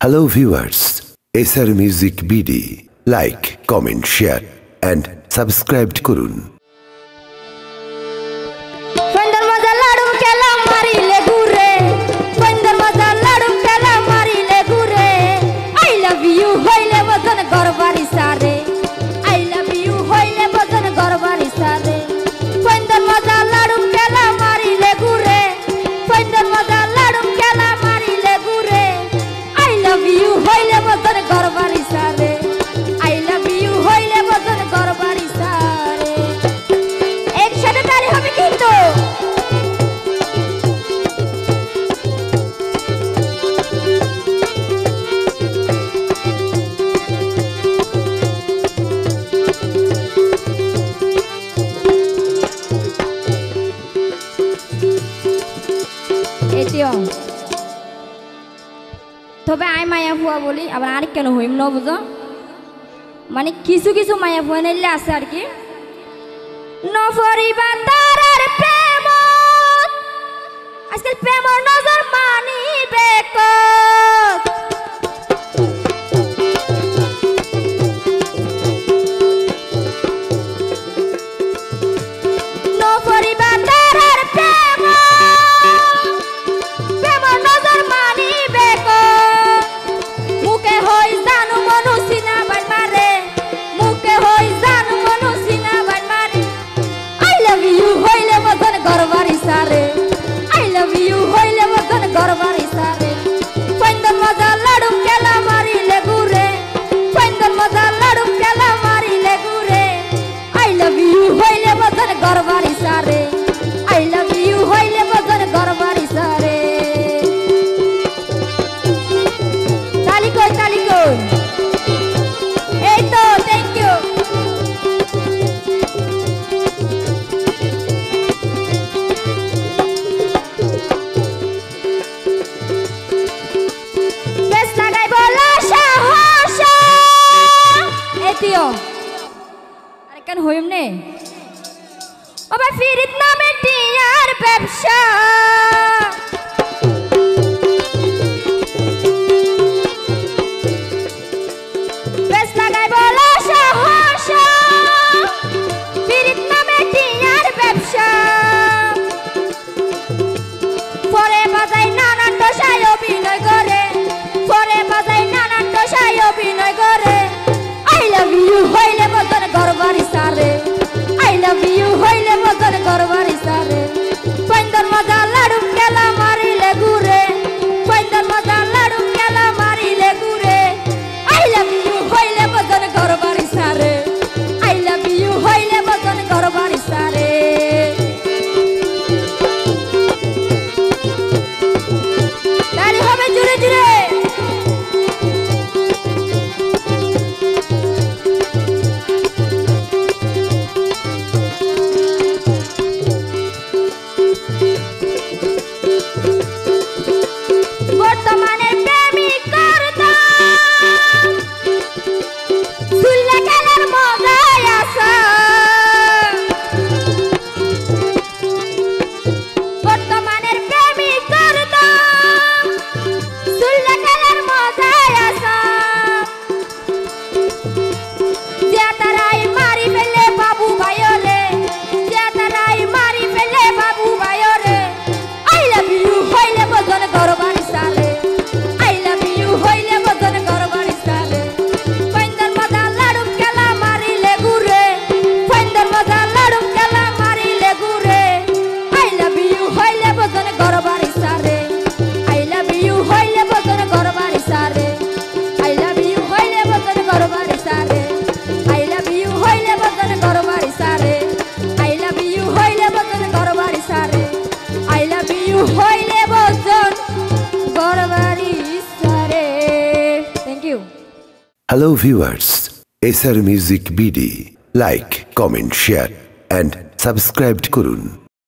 Hello viewers, SR Music BD. Like, comment, share and subscribe করুন। তবে I মায়া ফুয়া বলি আবার আরেক কেন হইম না বুঝো মানে কিছু কিছু মায়া ফুয়া নিলে আছে আর কি নফরিবা তারার প্রেম আজকাল প্রেম নজর মানিবে নফরিবা তারার প্রেম আরেকখান হইম নে আবার ফিরিত নামে টিয়ার ব্যবসা বেশ লাগাই বলা সাহস ফিরিত নামে টিয়ার ব্যবসা পরে বাজাই নানান দশায় অভিনয় করে পরে বাজাই নানান দশায় অভিনয় করে I love you হইলে বদন গরবারি সারে I love you হইলে বদন গরবারি সারে পয়ন্দর মজা লাড়ু খেলা মারিলে ঘুরে পয়ন্দর মজা লাড়ু খেলা মারিলে ঘুরে I love you হইলে বদন গরবারি সারে I love you হইলে বদন গরবারি সারে তারি হবে জুড়ে জুড়ে Hello viewers, SR Music BD. Like, comment, share and subscribe করুন।